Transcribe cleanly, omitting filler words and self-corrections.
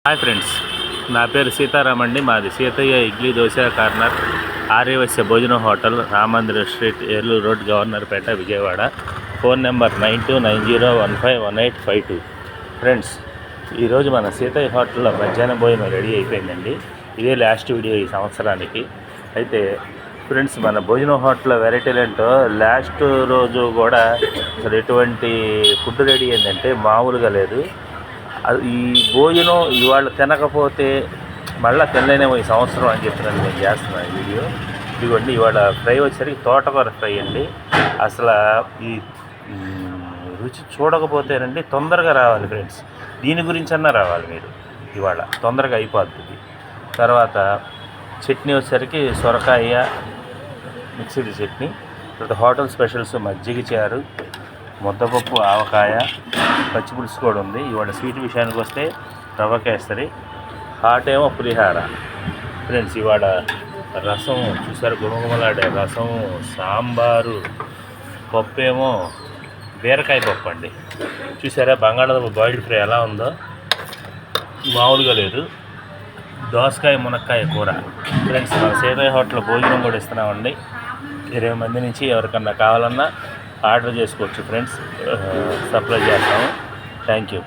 Hi friends, నా పేరు సీతారాం అండి. మాది Sitayya idli dosa corner, Aryavaishya Bhojanam hotel, Ramamandira street, Eluru road, Governorpet, Vijayawada. Phone number 9290151852. Friends, ఈరోజు మన సీతయ్య హోటల్లో మధ్యాహ్నం భోజనం రెడీ అయిపోయిందండి. ఇదే లాస్ట్ వీడియో ఈ సంవత్సరానికి. అయితే ఫ్రెండ్స్, మన భోజనం హోటల్లో వెరైటీలు ఏంటో లాస్ట్ రోజు కూడా అసలు ఎటువంటి ఫుడ్ రెడీ అయిందంటే మామూలుగా లేదు. ఈ భోజనం ఇవాళ తినకపోతే మళ్ళీ తినలేనేమో ఈ సంవత్సరం అని చెప్పినట్టు నేను చేస్తున్నాను ఈ వీడియో. ఇదిగోండి, ఇవాళ ఫ్రై వచ్చేసరికి తోటకూర ఫ్రై అండి. అసలు ఈ రుచి చూడకపోతేనండి తొందరగా రావాలి ఫ్రెండ్స్. దీని గురించి అన్నా రావాలి మీరు. ఇవాళ తొందరగా అయిపోతుంది. తర్వాత చట్నీ వచ్చేసరికి సొరకాయ మిక్స్డ్ చట్నీ, తర్వాత హోటల్ స్పెషల్స్ మజ్జిగ చారు, ముద్దపప్పు, ఆవకాయ, పచ్చిపులుసు కూడా ఉంది. ఇవాళ స్వీట్ విషయానికి వస్తే రవ్వ కేసరి, హాట్ ఏమో పులిహార. ఫ్రెండ్స్, ఇవాళ రసం చూసారు, గుమగుమలాడే రసం, సాంబారు, పప్పు ఏమో బీరకాయ పప్పు అండి. చూసారా బంగాళాదుంప బాయిల్డ్ ఫ్రై ఎలా ఉందో, మామూలుగా లేదు. దోసకాయ మునక్కాయ కూర. ఫ్రెండ్స్, మన సీతయ్య హోటల్ భోజనం కూడా ఇస్తున్నామండి. 20 మంది నుంచి ఎవరికన్నా కావాలన్నా ఆర్డర్ చేసుకోవచ్చు ఫ్రెండ్స్, సప్లై చేస్తాము. Thank you.